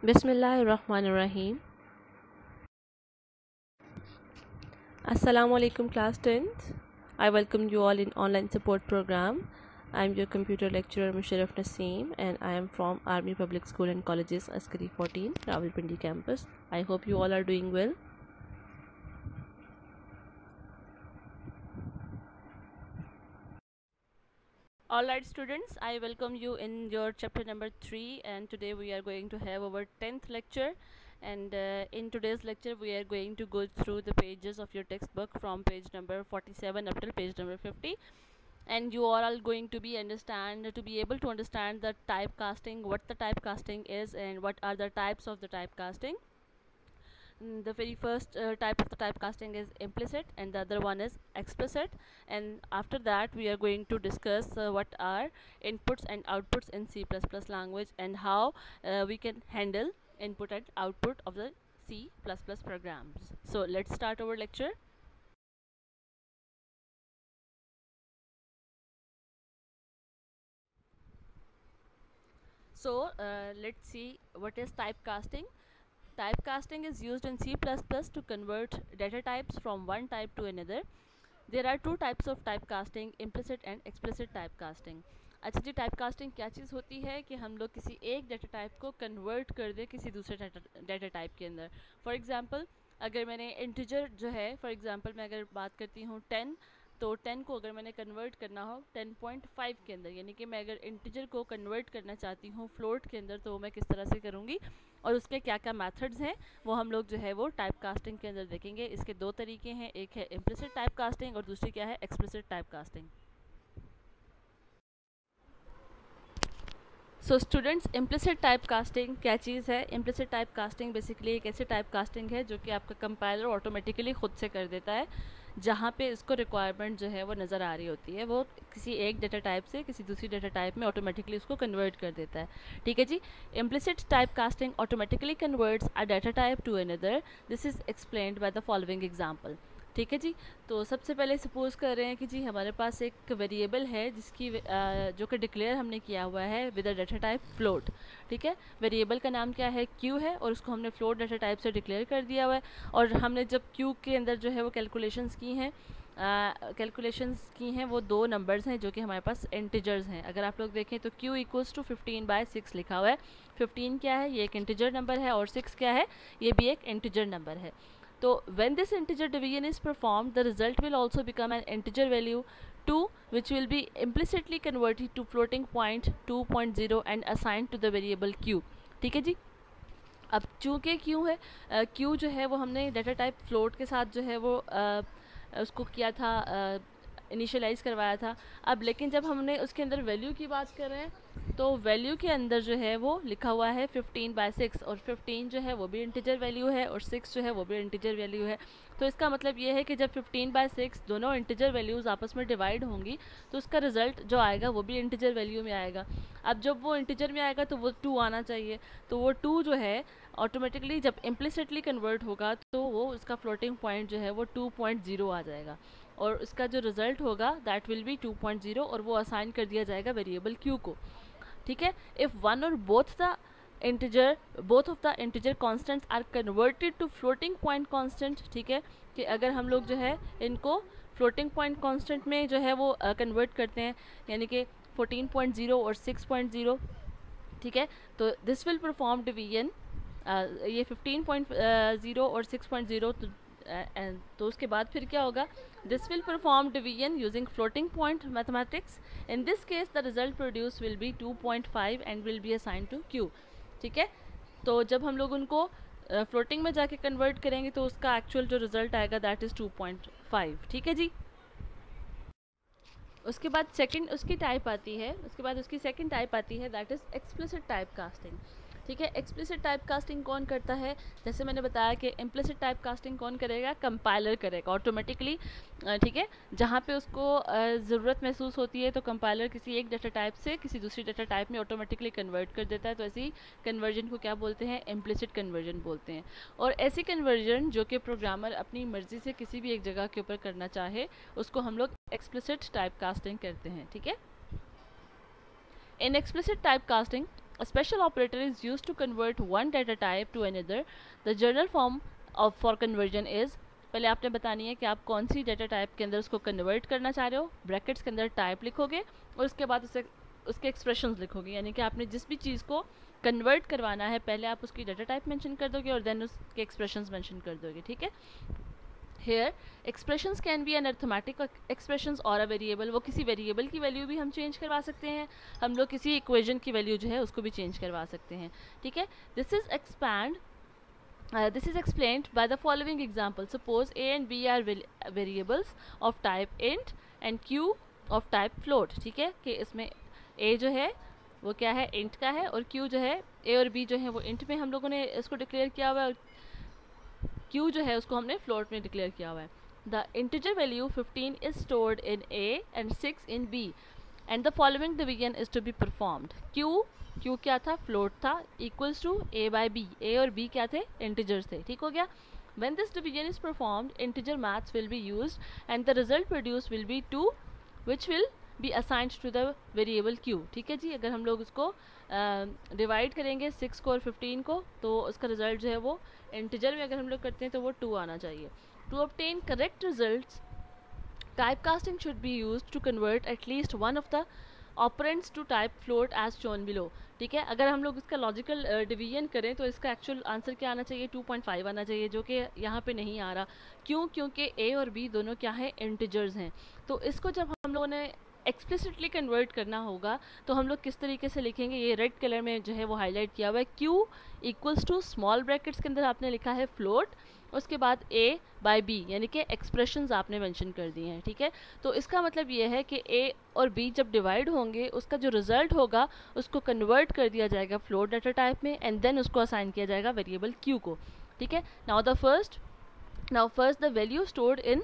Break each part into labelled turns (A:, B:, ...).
A: Bismillahirrahmanirrahim. Assalamu alaikum class 10th. I welcome you all in online support program. I am your computer lecturer Musharraf Naseem and I am from Army Public School and Colleges Askari 14 Rawalpindi campus. I hope you all are doing well. Alright students, I welcome you in your chapter number 3 and today we are going to have our 10th lecture, and in today's lecture we are going to go through the pages of your textbook from page number 47 up till page number 50, and you are all going to be able to understand the typecasting, what the typecasting is and what are the types of the typecasting. The very first type of the typecasting is implicit and the other one is explicit, and after that we are going to discuss what are inputs and outputs in C++ language and how we can handle input and output of the C++ programs. So let's start our lecture. So let's see what is typecasting. Typecasting is used in C++ to convert data types from one type to another. There are two types of typecasting, implicit and explicit typecasting. अच्छा जी, typecasting क्या चीज़ होती है कि हम लोग किसी एक data type को कन्वर्ट कर दें किसी दूसरे डाटा टाइप के अंदर. फॉर एग्जांपल अगर मैंने इंटीजर जो है, फॉर एग्जांपल मैं अगर बात करती हूँ 10, तो 10 को अगर मैंने कन्वर्ट करना हो 10.5 के अंदर, यानी कि मैं अगर इंटीजर को कन्वर्ट करना चाहती हूँ फ्लोट के अंदर, तो मैं किस तरह से करूँगी और उसके क्या क्या मेथड्स हैं वो हम लोग जो है वो टाइपकास्टिंग के अंदर देखेंगे. इसके दो तरीके हैं, एक है इम्प्लिसिट टाइपकास्टिंग और दूसरी क्या है explicit typecasting. So students, implicit typecasting क्या चीज़ है? इम्प्लिसिट टाइपकास्टिंग बेसिकली एक ऐसी टाइपकास्टिंग है जो कि आपका कंपाइलर ऑटोमेटिकली खुद से कर देता है, जहाँ पे इसको रिक्वायरमेंट जो है वो नज़र आ रही होती है, वो किसी एक डाटा टाइप से किसी दूसरी डाटा टाइप में ऑटोमेटिकली उसको कन्वर्ट कर देता है. ठीक है जी. Implicit typecasting automatically converts a data type to another. This is explained by the following example. ठीक है जी. तो सबसे पहले सपोज़ कर रहे हैं कि जी हमारे पास एक वेरिएबल है जिसकी जो कि डिक्लेयर हमने किया हुआ है with a data type float. ठीक है. वेरिएबल का नाम क्या है? क्यू है, और उसको हमने फ्लोट डाटा टाइप से डिक्लेयर कर दिया हुआ है. और हमने जब क्यू के अंदर जो है वो कैलकुलेशंस की हैं वो दो नंबर्स हैं जो कि हमारे पास इंटीजर्स हैं. अगर आप लोग देखें तो q इक्वल्स टू 15/6 लिखा हुआ है. 15 क्या है? ये एक इंटीजर नंबर है, और 6 क्या है? ये भी एक इंटीजर नंबर है. तो when this integer division is performed, the result will also become an integer value 2, which will be implicitly converted to floating point 2.0 and assigned to the variable q. ठीक है जी. अब चूँकि q है, q जो है वो हमने डाटा टाइप फ्लोट के साथ जो है वो उसको किया था, इनिशियलाइज़ करवाया था. अब लेकिन जब हमने उसके अंदर वैल्यू की बात कर रहे हैं तो वैल्यू के अंदर जो है वो लिखा हुआ है 15/6, और 15 जो है वो भी इंटीजर वैल्यू है और 6 जो है वो भी इंटीजर वैल्यू है. तो इसका मतलब ये है कि जब 15/6 दोनों इंटीजर वैल्यूज़ आपस में डिवाइड होंगी तो उसका रिज़ल्ट जो आएगा वो भी इंटीजर वैल्यू में आएगा. अब जब वो इंटीजर में आएगा तो वो 2 आना चाहिए, तो वो 2 जो है ऑटोमेटिकली जब इम्प्लिसिटली कन्वर्ट होगा तो वो उसका फ्लोटिंग पॉइंट जो है वो 2.0 आ जाएगा, और उसका जो रिज़ल्ट होगा दैट विल बी 2.0, और वो असाइन कर दिया जाएगा वेरिएबल q को. ठीक है. If one or both of the integer constants are converted to floating point constant. ठीक है, कि अगर हम लोग जो है इनको फ्लोटिंग पॉइंट कॉन्स्टेंट में जो है वो कन्वर्ट करते हैं, यानी कि 14.0 और 6.0. ठीक है. तो दिस विल परफॉर्म डिवीजन, ये 15.0 और 6.0, तो उसके बाद फिर क्या होगा? This will perform division using floating point mathematics. In this case the result produce will be 2.5 and will be assign to q. ठीक है. तो जब हम लोग उनको फ्लोटिंग में जाके कन्वर्ट करेंगे तो उसका एक्चुअल जो रिजल्ट आएगा दैट इज़ 2.5. ठीक है जी. उसके बाद उसकी सेकंड टाइप आती है दैट इज़ एक्सप्लिसिट टाइपकास्टिंग. ठीक है. एक्सप्लिसिट टाइपकास्टिंग कौन करता है? जैसे मैंने बताया कि इम्प्लिसिट टाइपकास्टिंग कौन करेगा? कंपाइलर करेगा ऑटोमेटिकली. ठीक है. जहाँ पे उसको ज़रूरत महसूस होती है तो कंपाइलर किसी एक डाटा टाइप से किसी दूसरी डाटा टाइप में ऑटोमेटिकली कन्वर्ट कर देता है. तो ऐसी कन्वर्जन को क्या बोलते हैं? इम्प्लिसिट कन्वर्जन बोलते हैं. और ऐसी कन्वर्जन जो कि प्रोग्रामर अपनी मर्ज़ी से किसी भी एक जगह के ऊपर करना चाहे उसको हम लोग एक्सप्लिसिट टाइपकास्टिंग करते हैं. ठीक है. In explicit typecasting A special operator is used to convert one data type to another. The general form of for conversion is, पहले आपने बतानी है कि आप कौन सी डेटा टाइप के अंदर उसको कन्वर्ट करना चाह रहे हो, ब्रैकेट्स के अंदर टाइप लिखोगे और उसके बाद उसके एक्सप्रेशंस लिखोगे, यानी कि आपने जिस भी चीज़ को कन्वर्ट करवाना है पहले आप उसकी डेटा टाइप मेंशन कर दोगे और देन उसके एक्सप्रेशंस मेंशन कर दोगे, ठीक है। Here expressions can be an arithmetic expressions or a variable, वो किसी वेरिएबल की वैल्यू भी हम चेंज करवा सकते हैं, हम लोग किसी इक्वेशन की वैल्यू जो है उसको भी चेंज करवा सकते हैं, ठीक है। This is explained by the following example. Suppose A and B are variables of type int and Q of type float, ठीक है, कि इसमें A जो है वो क्या है, int का है, और Q जो है, A और B जो है वो int में हम लोगों ने इसको डिक्लेयर किया हुआ है, Q जो है उसको हमने फ्लोट में डिक्लेयर किया हुआ है। The integer value 15 is stored in A and 6 in B and the following division is to be performed. Q क्या था, फ्लोट था, equals to A by B, A और B क्या थे, इंटीजर्स थे, ठीक हो गया। When this division is performed, integer maths will be used and the result produced will be 2 which will be assigned to the variable Q, ठीक है जी। अगर हम लोग उसको डिवाइड करेंगे 6 को और 15 को तो उसका रिजल्ट जो है वो इंटीजर में अगर हम लोग करते हैं तो वो 2 आना चाहिए। To obtain correct results, typecasting should be used to convert at least one of the operands to type float as shown below, ठीक है। अगर हम लोग इसका लॉजिकल डिवीजन करें तो इसका एक्चुअल आंसर क्या आना चाहिए, 2.5 आना चाहिए, जो कि यहाँ पे नहीं आ रहा। क्यों? क्योंकि A और B दोनों क्या है, इंटीजर्स हैं। तो इसको जब हम लोगों ने एक्सप्लिसिटली कन्वर्ट करना होगा तो हम लोग किस तरीके से लिखेंगे, ये रेड कलर में जो है वो हाईलाइट किया हुआ है। Q equals to small brackets के अंदर आपने लिखा है फ्लोट, उसके बाद A बाई B यानी कि एक्सप्रेशंस आपने मेंशन कर दिए हैं, ठीक है। तो इसका मतलब ये है कि A और B जब डिवाइड होंगे उसका जो रिजल्ट होगा उसको कन्वर्ट कर दिया जाएगा फ्लोट डाटा टाइप में एंड देन उसको असाइन किया जाएगा वेरिएबल Q को, ठीक है। Now first the value stored in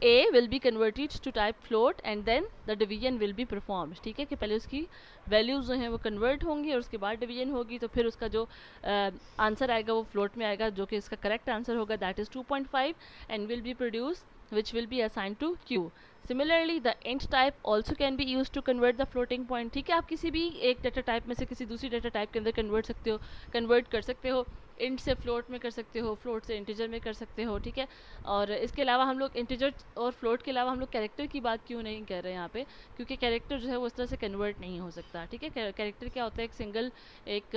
A: A will be converted to type float and then the division will be performed, ठीक है, कि पहले उसकी वैल्यूज जो हैं वो कन्वर्ट होंगी और उसके बाद डिवीजन होगी, तो फिर उसका जो आंसर आएगा वो फ्लोट में आएगा, जो कि इसका करेक्ट आंसर होगा, that is 2.5 and will B produce which will be assigned to Q. Similarly, the int type also can be used to convert the floating point, ठीक है। आप किसी भी एक डाटा टाइप में से किसी दूसरी डाटा टाइप के अंदर कन्वर्ट कर सकते हो, इंट से फ्लोट में कर सकते हो, फ्लोट से इंटीजर में कर सकते हो, ठीक है। और इसके अलावा हम लोग इंटीजर और फ्लोट के अलावा हम लोग कैरेक्टर की बात क्यों नहीं कर रहे हैं यहाँ पे, क्योंकि कैरेक्टर जो है वो इस तरह से कन्वर्ट नहीं हो सकता, ठीक है। कैरेक्टर क्या होता है, एक सिंगल एक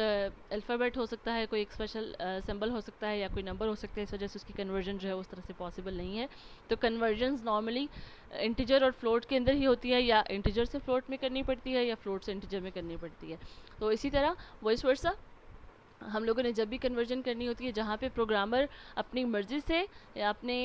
A: अल्फ़ाबेट हो सकता है, कोई एक स्पेशल सिंबल हो सकता है या कोई नंबर हो सकता है, इस वजह से उसकी कन्वर्जन जो है उस तरह से पॉसिबल नहीं है। तो कन्वर्जन्स नॉर्मली इंटीजर और फ्लोट के अंदर ही होती है, या इंटीजर से फ्लोट में करनी पड़ती है या फ्लोट से इंटीजर में करनी पड़ती है। तो इसी तरह वॉइस वर्सा हम लोगों ने जब भी कन्वर्जन करनी होती है जहाँ पे प्रोग्रामर अपनी मर्ज़ी से या अपने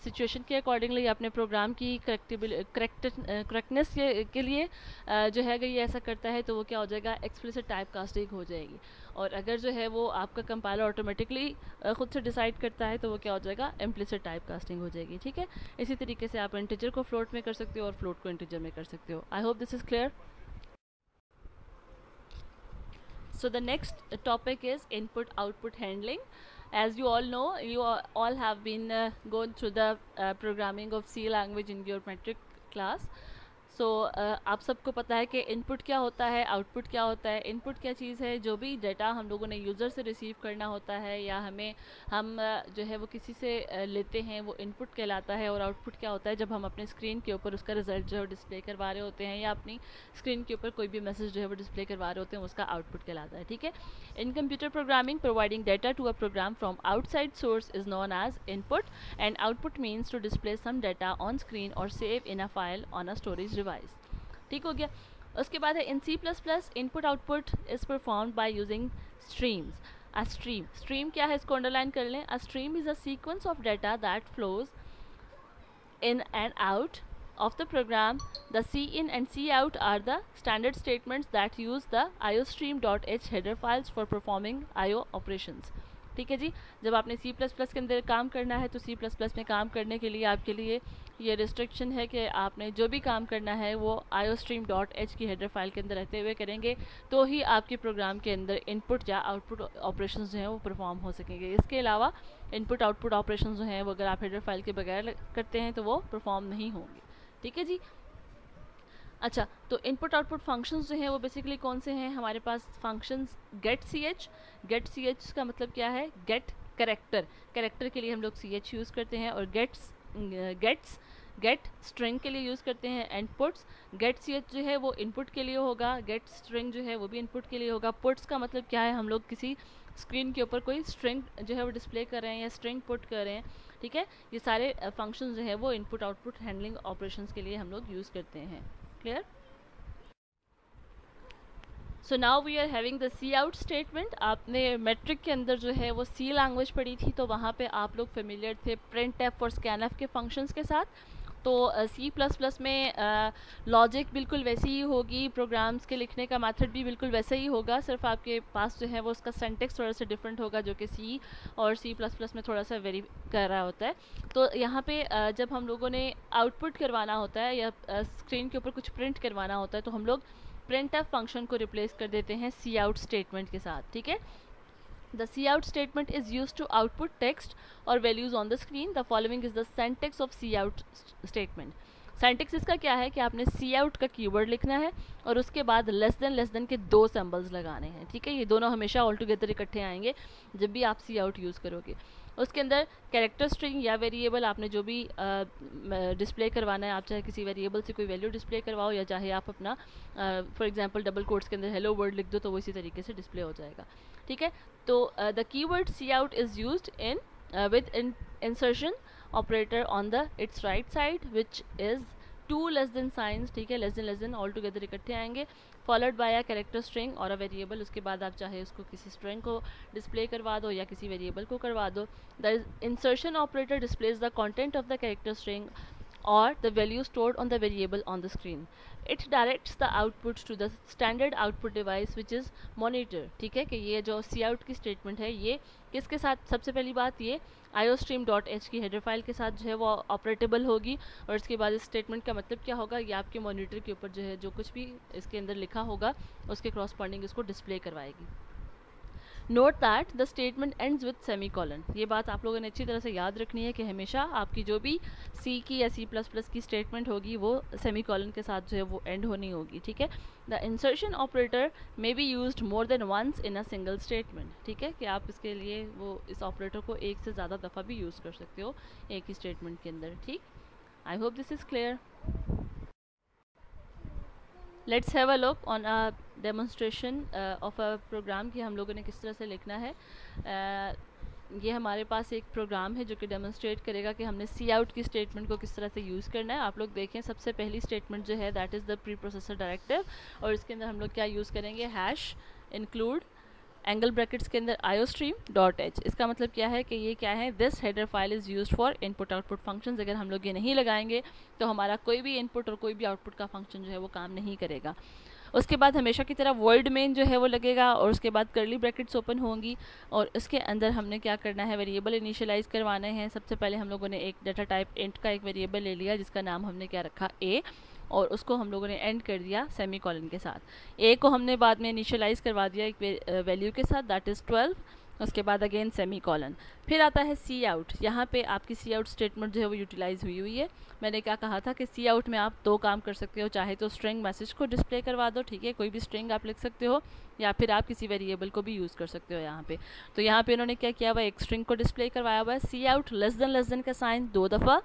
A: सिचुएशन के अकॉर्डिंगली या अपने प्रोग्राम की करेक्टनेस के लिए जो है अगर ये ऐसा करता है तो वो क्या हो जाएगा, एक्सप्लिसिट टाइप कास्टिंग हो जाएगी। और अगर जो है वो आपका कंपाइलर ऑटोमेटिकली खुद से डिसाइड करता है तो वो क्या हो जाएगा, इम्प्लिसिट टाइप कास्टिंग हो जाएगी, ठीक है। इसी तरीके से आप इंटीजर को फ्लोट में कर सकते हो और फ्लोट को इंटीजर में कर सकते हो। आई hope this is clear. So the next topic is input-output handling. As you all know, you all have been going through the programming of C language in your metric class. सो आप सबको पता है कि input क्या होता है, output क्या होता है। इनपुट क्या चीज़ है, जो भी डाटा हम लोगों ने यूज़र से रिसीव करना होता है या हम जो है वो किसी से लेते हैं, वो इनपुट कहलाता है। और आउटपुट क्या होता है, जब हम अपने स्क्रीन के ऊपर उसका रिजल्ट जो है डिस्प्ले करवा रहे होते हैं या अपनी स्क्रीन के ऊपर कोई भी मैसेज जो है वो डिस्प्ले करवा रहे होते हैं, उसका आउटपुट कहलाता है, ठीक है। In computer programming, providing data to a program from outside source is known as input and output means to display some data on screen और save in a file on a storage device, ठीक हो गया। उसके बाद है in C++ input output is performed by using streams. A stream क्या है, इसको अंडरलाइन कर लें। A stream is a sequence of data that flows in and out of the program. The cin and cout are the standard statements that use the iostream.h header files for performing IO operations, ठीक है जी। जब आपने C++ के अंदर काम करना है तो C++ में काम करने के लिए आपके लिए ये रिस्ट्रिक्शन है कि आपने जो भी काम करना है वो iostream.h की हेडर फाइल के अंदर रहते हुए करेंगे, तो ही आपके प्रोग्राम के अंदर इनपुट या आउटपुट ऑपरेशंस जो हैं वो परफॉर्म हो सकेंगे। इसके अलावा इनपुट आउटपुट ऑपरेशंस जो हैं वो अगर आप हेडर फाइल के बगैर करते हैं तो वो परफॉर्म नहीं होंगे, ठीक है जी। अच्छा, तो इनपुट आउटपुट फंक्शंस जो हैं वो बेसिकली कौन से हैं हमारे पास फंक्शंस? गेट सी एच का मतलब क्या है? गेट कैरेक्टर, कैरेक्टर के लिए हम लोग सी एच यूज़ करते हैं, और गेट स्ट्रिंग के लिए यूज़ करते हैं and puts. Get C H जो है वो इनपुट के लिए होगा, गेट स्ट्रिंग जो है वो भी इनपुट के लिए होगा। पुट्स का मतलब क्या है? हम लोग किसी स्क्रीन के ऊपर कोई स्ट्रिंग जो है वो डिस्प्ले कर रहे हैं या स्ट्रिंग पुट कर रहे हैं, ठीक है। ये सारे फंक्शंस जो है वो इनपुट आउटपुट हैंडलिंग ऑपरेशंस के लिए हम लोग यूज़ करते हैं। Clear? So now we are having the C out statement. आपने मेट्रिक के अंदर जो है वो सी लैंग्वेज पढ़ी थी, तो वहाँ पे आप लोग फेमिलियर थे प्रिंट एफ और स्कैन एफ के फंक्शंस के साथ। तो सी प्लस प्लस में लॉजिक बिल्कुल वैसी ही होगी, प्रोग्राम्स के लिखने का मेथड भी बिल्कुल वैसा ही होगा, सिर्फ आपके पास जो है वो उसका सिंटैक्स थोड़ा सा डिफरेंट होगा, जो कि सी और सी प्लस प्लस में थोड़ा सा वेरी कर रहा होता है। तो यहाँ पे जब हम लोगों ने आउटपुट करवाना होता है या स्क्रीन के ऊपर कुछ प्रिंट करवाना होता है, तो हम लोग प्रिंट एफ फंक्शन को रिप्लेस कर देते हैं सी आउट स्टेटमेंट के साथ, ठीक है। The cout statement is used to output text or values on the screen. The following is the syntax of cout statement. Syntax इसका क्या है कि आपने सी आउट का कीवर्ड लिखना है और उसके बाद लेस देन के 2 सिंबल्स लगाने हैं, ठीक है। ये दोनों हमेशा ऑल टुगेदर इकट्ठे आएंगे जब भी आप सी आउट यूज़ करोगे। उसके अंदर कैरेक्टर स्ट्रिंग या वेरिएबल आपने जो भी डिस्प्ले करवाना है, आप चाहे किसी वेरिएबल से कोई वैल्यू डिस्प्ले करवाओ या चाहे आप अपना फॉर एग्जांपल डबल कोट्स के अंदर हेलो वर्ड लिख दो, तो वो इसी तरीके से डिस्प्ले हो जाएगा, ठीक है। तो the keyword C out is used in with insertion operator on the its right side which is 2 less than signs, ठीक है। less than all together इकट्ठे आएंगे, followed by a character string और a variable। उसके बाद आप चाहे उसको किसी string को डिस्प्ले करवा दो या किसी वेरिएबल को करवा दो। the insertion operator displays the content of the character string or the value stored on the variable on the screen. It directs the output to the standard output device which is monitor, ठीक है। कि ये जो cout की statement है ये किसके साथ? सबसे पहली बात ये iostream.h की हेडर फाइल के साथ जो है वो ऑपरेटेबल होगी, और इसके बाद इस स्टेटमेंट का मतलब क्या होगा? ये आपके मॉनिटर के ऊपर जो है जो कुछ भी इसके अंदर लिखा होगा उसके क्रॉसपॉन्डिंग इसको डिस्प्ले करवाएगी। Note that the statement ends with semicolon. ये बात आप लोगों ने अच्छी तरह से याद रखनी है कि हमेशा आपकी जो भी सी की या सी प्लस प्लस की स्टेटमेंट होगी वो सेमीकोलन के साथ जो है वो एंड होनी होगी, ठीक है। The insertion operator may be used more than once in a single statement, ठीक है। कि आप इसके लिए वो इस ऑपरेटर को एक से ज़्यादा दफ़ा भी यूज़ कर सकते हो एक ही स्टेटमेंट के अंदर, ठीक। I hope this is clear. Let's have a look on a demonstration of a program कि हम लोगों ने किस तरह से लिखना है। ये हमारे पास एक प्रोग्राम है जो कि डेमोन्स्ट्रेट करेगा कि हमने सी आउट की स्टेटमेंट को किस तरह से यूज़ करना है। आप लोग देखें, सबसे पहली स्टेटमेंट जो है that is the pre processor directive, और इसके अंदर हम लोग क्या यूज़ करेंगे? हैश इंक्लूड एंगल ब्रैकेट्स के अंदर iostream.h। इसका मतलब क्या है कि ये क्या है? This header file is used for input output functions. अगर हम लोग ये नहीं लगाएंगे तो हमारा कोई भी इनपुट और कोई भी आउटपुट का फंक्शन जो है वो काम नहीं करेगा। उसके बाद हमेशा की तरह वर्ड मेन जो है वो लगेगा, और उसके बाद कर्ली ब्रैकेट्स ओपन होंगी, और उसके अंदर हमने क्या करना है? वेरिएबल इनिशियलाइज़ करवाने हैं। सबसे पहले हम लोगों ने एक डाटा टाइप इंट का एक वेरिएबल ले लिया जिसका नाम हमने क्या रखा? ए, और उसको हम लोगों ने एंड कर दिया सेमीकोलन के साथ। ए को हमने बाद में इनिशियलाइज़ करवा दिया एक वैल्यू के साथ दैट इज़ 12। उसके बाद अगेन सेमीकोलन। फिर आता है सी आउट। यहाँ पे आपकी सी आउट स्टेटमेंट जो है वो यूटिलाइज़ हुई है। मैंने क्या कहा था कि सी आउट में आप 2 काम कर सकते हो, चाहे तो स्ट्रिंग मैसेज को डिस्प्ले करवा दो, ठीक है, कोई भी स्ट्रिंग आप लिख सकते हो, या फिर आप किसी वेरिएबल को भी यूज़ कर सकते हो यहाँ पे। तो यहाँ पे उन्होंने क्या किया हुआ? एक स्ट्रिंग को डिस्प्ले करवाया हुआ है। सी आउट लेस देन का साइन 2 दफ़ा,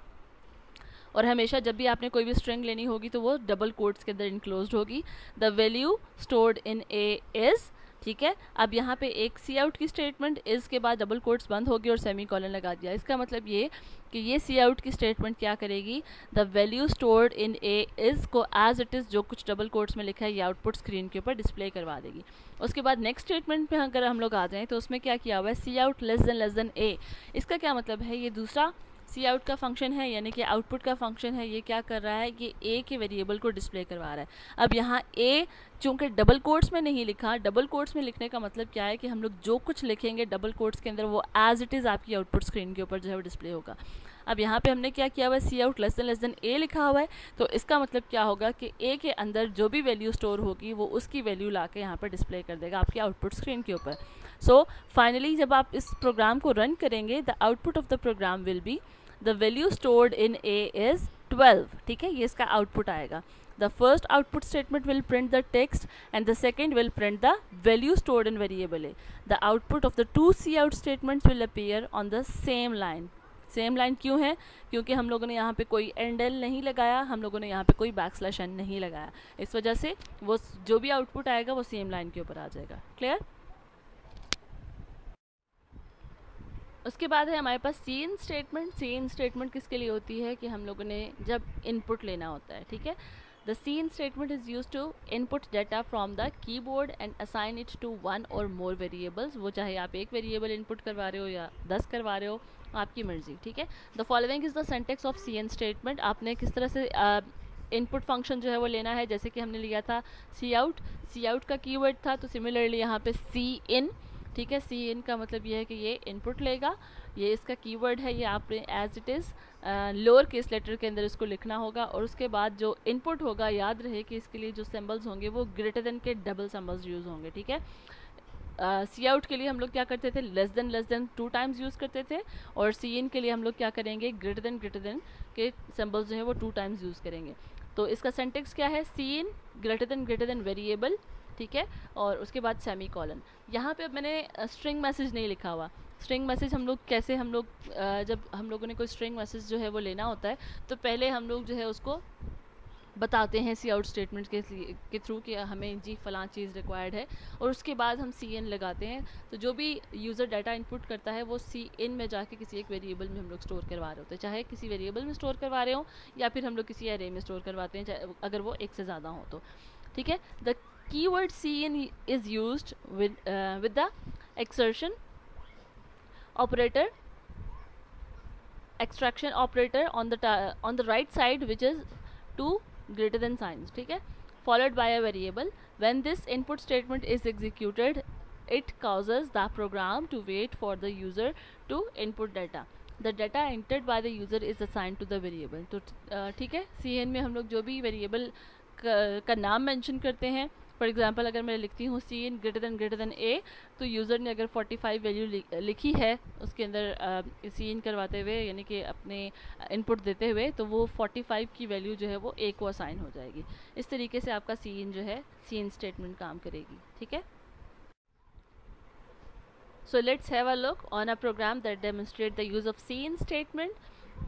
A: और हमेशा जब भी आपने कोई भी स्ट्रिंग लेनी होगी तो वो डबल कोट्स के अंदर इनक्लोज्ड होगी। The value stored in A is, ठीक है। अब यहाँ पे एक सी आउट की स्टेटमेंट इज़ के बाद डबल कोट्स बंद होगी और सेमीकोलन लगा दिया। इसका मतलब ये कि ये सी आउट की स्टेटमेंट क्या करेगी? The value stored in A is को एज इट इज़ जो कुछ डबल कोट्स में लिखा है ये आउटपुट स्क्रीन के ऊपर डिस्प्ले करवा देगी। उसके बाद नेक्स्ट स्टेटमेंट में अगर हम लोग आ जाएँ तो उसमें क्या किया हुआ है? सी आउट लेस देन ए। इसका क्या मतलब है? ये दूसरा सी आउट का फंक्शन है, यानी कि आउटपुट का फंक्शन है। ये क्या कर रहा है? ये ए के वेरिएबल को डिस्प्ले करवा रहा है। अब यहाँ ए चूँकि डबल कोट्स में नहीं लिखा, डबल कोट्स में लिखने का मतलब क्या है कि हम लोग जो कुछ लिखेंगे डबल कोट्स के अंदर वो एज इट इज़ आपकी आउटपुट स्क्रीन के ऊपर जो है वो डिस्प्ले होगा। अब यहाँ पे हमने क्या किया हुआ है? सी आउट लेस देन ए लिखा हुआ है, तो इसका मतलब क्या होगा कि ए के अंदर जो भी वैल्यू स्टोर होगी वो उसकी वैल्यू ला के यहाँ पर डिस्प्ले कर देगा आपकी आउटपुट स्क्रीन के ऊपर। सो फाइनली जब आप इस प्रोग्राम को रन करेंगे, the output of the program will be the value stored in A is 12, ठीक है, ये इसका आउटपुट आएगा। The first output statement will print the text and the second will print the value stored in variable A. The output of the two cout statements will appear on the same line. Same line क्यों है? क्योंकि हम लोगों ने यहाँ पे कोई and L नहीं लगाया, हम लोगों ने यहाँ पे कोई बैकस्लैश एन नहीं लगाया, इस वजह से वो जो भी आउटपुट आएगा वो सेम लाइन के ऊपर आ जाएगा। क्लियर? उसके बाद है हमारे पास सी in statement. C in statement किसके लिए होती है कि हम लोगों ने जब इनपुट लेना होता है, ठीक है। The C in statement is use to input data from the keyboard and assign it to one or more variables. वो चाहे आप एक वेरिएबल इनपुट करवा रहे हो या 10 करवा रहे हो, आपकी मर्जी, ठीक है। The following is the syntax of C in statement. आपने किस तरह से इनपुट फंक्शन जो है वो लेना है, जैसे कि हमने लिया था सी आउट का कीवर्ड था, तो सिमिलरली यहाँ पे सी इन, ठीक है। सी इन का मतलब ये है कि ये इनपुट लेगा, ये इसका कीवर्ड है, ये आपने as it is lower case letter के अंदर इसको लिखना होगा, और उसके बाद जो इनपुट होगा याद रहे कि इसके लिए जो सिंबल्स होंगे वो ग्रेटर देन के डबल सिंबल्स यूज़ होंगे, ठीक है। सी आउट के लिए हम लोग क्या करते थे, लेस देन 2 टाइम्स यूज़ करते थे, और सी इन के लिए हम लोग क्या करेंगे, ग्रेटर देन के सिंबल्स जो है वो 2 टाइम्स यूज़ करेंगे। तो इसका सिंटैक्स क्या है, सी इन ग्रेटर देन वेरिएबल, ठीक है, और उसके बाद सेमी कॉलन। यहाँ पे अब मैंने स्ट्रिंग मैसेज नहीं लिखा हुआ। स्ट्रिंग मैसेज हम लोग कैसे, जब हम लोगों ने कोई स्ट्रिंग मैसेज जो है वो लेना होता है, तो पहले हम लोग जो है उसको बताते हैं सी आउट स्टेटमेंट के थ्रू कि हमें जी फ़लाँ चीज़ रिक्वायर्ड है, और उसके बाद हम सी इन लगाते हैं। तो जो भी यूज़र डाटा इनपुट करता है वो सी इन में जाके किसी एक वेरिएबल में हम लोग स्टोर करवा रहे होते हैं, चाहे किसी वेरिएबल में स्टोर करवा रहे हो या फिर हम लोग किसी एरे में स्टोर करवाते हैं, अगर वो एक से ज़्यादा हो तो, ठीक है। The keyword C in is used with the extraction operator, extraction operator on the right side, which is 2 greater than signs, ठीक है, followed by a variable. When this input statement is executed, it causes the program to wait for the user to input data. The data entered by the user is assigned to the variable. तो ठीक है, CN में हम लोग जो भी variable का नाम मेंशन करते हैं, फॉर एग्जांपल अगर मैं लिखती हूँ सी इन ग्रेटर देन ए, तो यूज़र ने अगर 45 वैल्यू लिखी है उसके अंदर सी इन करवाते हुए, यानी कि अपने इनपुट देते हुए, तो वो 45 की वैल्यू जो है वो ए को असाइन हो जाएगी। इस तरीके से आपका सी इन जो है, सी इन स्टेटमेंट काम करेगी, ठीक है। So let's have a look on a program that demonstrate the use of C in statement.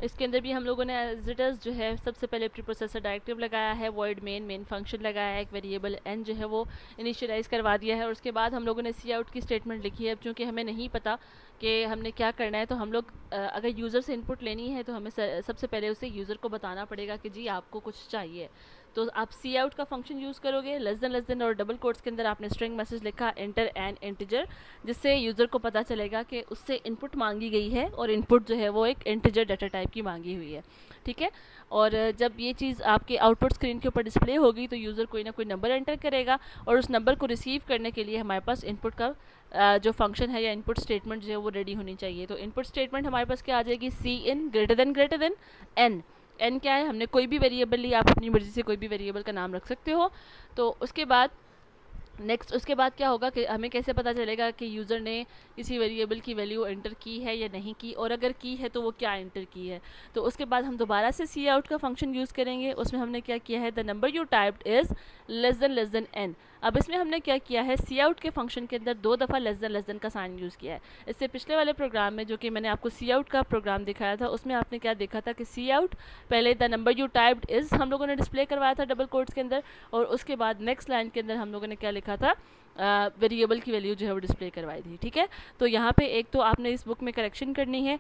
A: इसके अंदर भी हम लोगों ने एज इट इज़ जो है सबसे पहले प्रीप्रोसेसर डायरेक्टिव लगाया है, वॉइड मेन फंक्शन लगाया है, एक वेरिएबल एन जो है वो इनिशियलाइज़ करवा दिया है, और उसके बाद हम लोगों ने सी आउट की स्टेटमेंट लिखी है। अब चूँकि हमें नहीं पता कि हमने क्या करना है, तो हम लोग अगर यूज़र से इनपुट लेनी है तो हमें सबसे पहले उसे यूज़र को बताना पड़ेगा कि जी आपको कुछ चाहिए, तो आप सी आउट का फंक्शन यूज़ करोगे, लेस देन और डबल कोट्स के अंदर आपने स्ट्रिंग मैसेज लिखा एंटर एन इंटीजर, जिससे यूज़र को पता चलेगा कि उससे इनपुट मांगी गई है और इनपुट जो है वो एक इंटीजर डाटा टाइप की मांगी हुई है, ठीक है। और जब ये चीज़ आपके आउटपुट स्क्रीन के ऊपर डिस्प्ले होगी तो यूज़र कोई ना कोई नंबर एंटर करेगा, और उस नंबर को रिसीव करने के लिए हमारे पास इनपुट का जो फंक्शन है या इनपुट स्टेटमेंट जो है वो रेडी होनी चाहिए। तो इनपुट स्टेटमेंट हमारे पास क्या आ जाएगी, सी in greater then N. N क्या है, हमने कोई भी वेरिएबल ली, आप अपनी मर्ज़ी से कोई भी वेरिएबल का नाम रख सकते हो। तो उसके बाद नेक्स्ट उसके बाद क्या होगा कि हमें कैसे पता चलेगा कि यूज़र ने किसी वेरिएबल की वैल्यू एंटर की है या नहीं की, और अगर की है तो वो क्या एंटर की है। तो उसके बाद हम दोबारा से सी आउट का फंक्शन यूज़ करेंगे। उसमें हमने क्या किया है, the number you typed is less than N. अब इसमें हमने क्या किया है, सी आउट के फंक्शन के अंदर 2 दफ़ा लेस देन का साइन यूज़ किया है। इससे पिछले वाले प्रोग्राम में जो कि मैंने आपको सी आउट का प्रोग्राम दिखाया था, उसमें आपने क्या देखा था कि सी आउट पहले the number you typed is हम लोगों ने डिस्प्ले करवाया था डबल कोट्स के अंदर, और उसके बाद नेक्स्ट लाइन के अंदर हम लोगों ने क्या लिखा था, वेरिएबल की वैल्यू जो है वो डिस्प्ले करवाई थी, ठीक है। तो यहाँ पे एक तो आपने इस बुक में करेक्शन करनी है,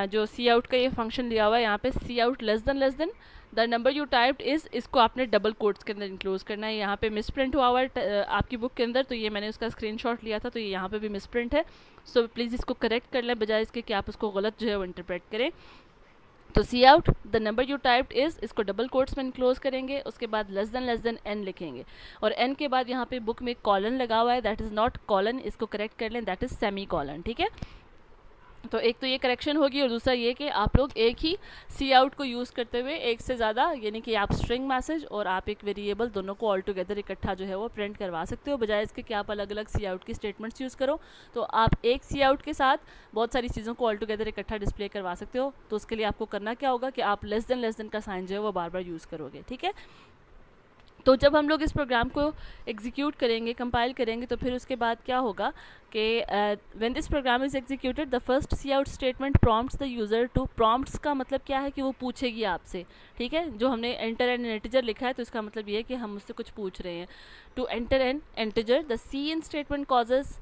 A: जो सी आउट का ये फंक्शन लिया हुआ है यहाँ पे C out less than the number you typed is, इसको आपने डबल कोट्स के अंदर इंक्लोज करना है। यहाँ पे मिसप्रिंट हुआ हुआ है आपकी बुक के अंदर, तो ये मैंने उसका स्क्रीनशॉट लिया था, तो ये यहाँ पे भी मिसप्रिंट है। सो प्लीज़ इसको करेक्ट कर लें, बजाय इसके कि आप उसको गलत जो है वो इंटरप्रेट करें। तो C out the number you typed is, इसको डबल कोट्स में इनक्लोज करेंगे, उसके बाद लेस देन एन लिखेंगे, और एन के बाद यहाँ पे बुक में कॉलन लगा हुआ है, दैट इज़ नॉट कॉलन, इसको करेक्ट कर लें, दैट इज़ सेमी कॉलन, ठीक है। तो एक तो ये करेक्शन होगी, और दूसरा ये कि आप लोग एक ही सी आउट को यूज़ करते हुए एक से ज़्यादा, यानी कि आप स्ट्रिंग मैसेज और आप एक वेरिएबल दोनों को ऑल टुगेदर इकट्ठा जो है वो प्रिंट करवा सकते हो, बजाय इसके कि आप अलग अलग सी आउट की स्टेटमेंट्स यूज़ करो। तो आप एक सी आउट के साथ बहुत सारी चीज़ों को ऑल टुगेदर इकट्ठा डिस्प्ले करवा सकते हो। तो उसके लिए आपको करना क्या होगा कि आप लेस देन का साइन जो है वो बार बार यूज़ करोगे, ठीक है। तो जब हम लोग इस प्रोग्राम को एग्जीक्यूट करेंगे, कंपाइल करेंगे, तो फिर उसके बाद क्या होगा कि when this program is executed the first C out statement prompts the user to, prompts का मतलब क्या है कि वो पूछेगी आपसे, ठीक है। जो हमने एंटर एन इंटीजर लिखा है तो इसका मतलब ये है कि हम उससे कुछ पूछ रहे हैं। To enter an integer the C in statement causes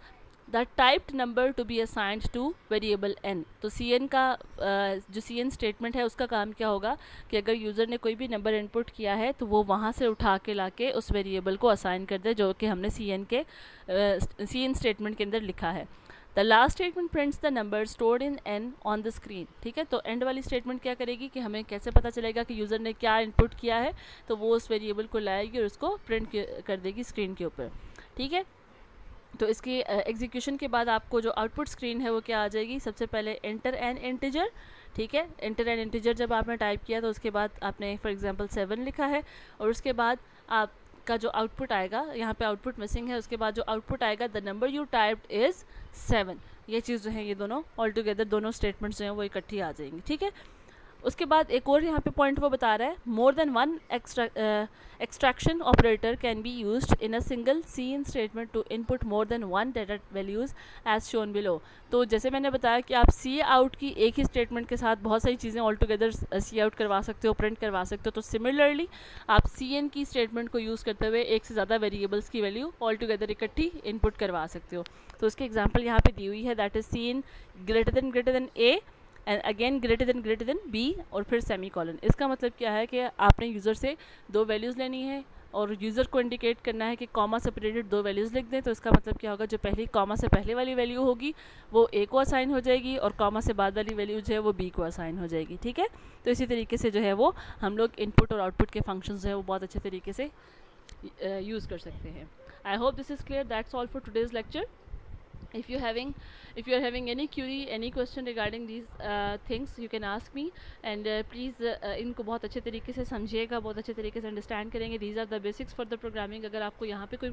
A: the typed number to be assigned to variable n। तो सी एन का जो सी एन स्टेटमेंट है उसका काम क्या होगा कि अगर यूज़र ने कोई भी नंबर इनपुट किया है तो वो वहाँ से उठा के लाके उस वेरिएबल को असाइन कर दे जो कि हमने सी एन स्टेटमेंट के अंदर लिखा है। The last statement prints the number stored in n on the screen, ठीक है। तो एंड वाली स्टेटमेंट क्या करेगी कि हमें कैसे पता चलेगा कि यूज़र ने क्या इनपुट किया है, तो वो उस वेरिएबल को लाएगी और उसको प्रिंट कर देगी स्क्रीन के ऊपर, ठीक है। तो इसकी एग्जीक्यूशन के बाद आपको जो आउटपुट स्क्रीन है वो क्या आ जाएगी, सबसे पहले एंटर एन इंटीजर, ठीक है। एंटर एन इंटीजर जब आपने टाइप किया तो उसके बाद आपने फॉर एग्जांपल 7 लिखा है और उसके बाद आपका जो आउटपुट आएगा, यहाँ पे आउटपुट मिसिंग है, उसके बाद जो आउटपुट आएगा the number you typed is 7। ये चीज़ जो है ये दोनों ऑल टुगेदर दोनों स्टेटमेंट्स जो हैं वो इकट्ठी आ जाएंगी, ठीक है। उसके बाद एक और यहाँ पे पॉइंट वो बता रहा है, more than one extraction operator can be used in a single C in statement to input more than one data values as shown below. तो जैसे मैंने बताया कि आप सी आउट की एक ही स्टेटमेंट के साथ बहुत सारी चीज़ें ऑल टुगेदर सी आउट करवा सकते हो, प्रिंट करवा सकते हो। तो सिमिलरली आप सी एन की स्टेटमेंट को यूज़ करते हुए एक से ज़्यादा वेरिएबल्स की वैल्यू ऑल टुगेदर इकट्ठी इनपुट करवा सकते हो। तो उसकी एग्जाम्पल यहाँ पे दी हुई है, that is C in greater than A and again greater than B और फिर सेमी कॉलन। इसका मतलब क्या है कि आपने यूज़र से दो वैल्यूज़ लेनी है और यूज़र को इंडिकेट करना है कि कॉमा सेपरेटेड दो वैल्यूज़ लिख दें। तो इसका मतलब क्या होगा, जो पहली कॉमा से पहले वाली वैल्यू होगी वो ए को असाइन हो जाएगी और कॉमा से बाद वाली वैल्यू जो है वो बी को असाइन हो जाएगी, ठीक है। तो इसी तरीके से जो है वो हम लोग इनपुट और आउटपुट के फंक्शंस जो है वो बहुत अच्छे तरीके से यूज़ कर सकते हैं। आई hope this is clear. That's all for today's lecture. if you are having any query, any question regarding these things, you can ask me and please इनको बहुत अच्छे तरीके से समझिएगा, बहुत अच्छे तरीके से अंडरस्टैंड करेंगे। these are the basics for the programming। अगर आपको यहाँ पे कोई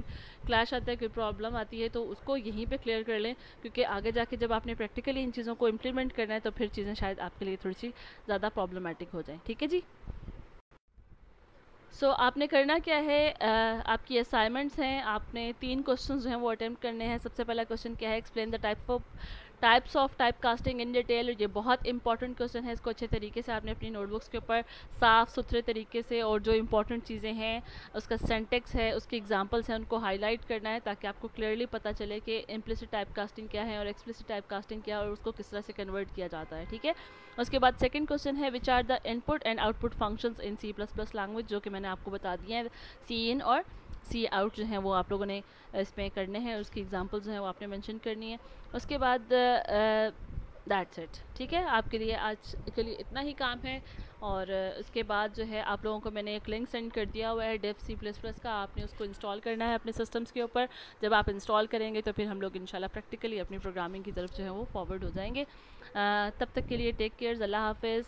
A: क्लैश आता है, कोई प्रॉब्लम आती है तो उसको यहीं पे क्लियर कर लें, क्योंकि आगे जाके जब आपने प्रैक्टिकली इन चीज़ों को इम्प्लीमेंट करना है तो फिर चीज़ें शायद आपके लिए थोड़ी सी ज़्यादा प्रॉब्लमेटिक हो जाएँ, ठीक है जी। सो आपने करना क्या है, आपकी असाइनमेंट्स हैं, आपने 3 क्वेश्चन जो हैं वो अटेम्प्ट करने हैं। सबसे पहला क्वेश्चन क्या है, explain the types of type casting in detail. ये बहुत इंपॉर्टेंट क्वेश्चन है, इसको अच्छे तरीके से आपने अपनी नोटबुक्स के ऊपर साफ़ सुथरे तरीके से और जो इंपॉर्टेंट चीज़ें हैं उसका सेंटेक्स है, उसके एग्जांपल्स हैं, उनको हाईलाइट करना है ताकि आपको क्लियरली पता चले कि इम्प्लिसिट टाइप कास्टिंग क्या है और एक्सप्लिसिट टाइप कास्टिंग क्या है और उसको किस तरह से कन्वर्ट किया जाता है, ठीक है। उसके बाद सेकंड क्वेश्चन है, which are the input and output functions in C++ language, जो कि मैंने आपको बता दिए हैं। सी इन और सी आउट जो हैं वो आप लोगों ने इसमें करने हैं, उसकी एग्जांपल्स जो हैं वो आपने मेंशन करनी है। उसके बाद दैट्स इट, ठीक है। आपके लिए आज के लिए इतना ही काम है और उसके बाद जो है आप लोगों को मैंने एक लिंक सेंड कर दिया हुआ है dev C++ का, आपने उसको इंस्टॉल करना है अपने सिस्टम्स के ऊपर। जब आप इंस्टॉल करेंगे तो फिर हम लोग इंशाल्लाह प्रैक्टिकली अपनी प्रोग्रामिंग की तरफ जो है वो फॉरवर्ड हो जाएंगे। तब तक के लिए टेक केयर, अल्लाह हाफिज़।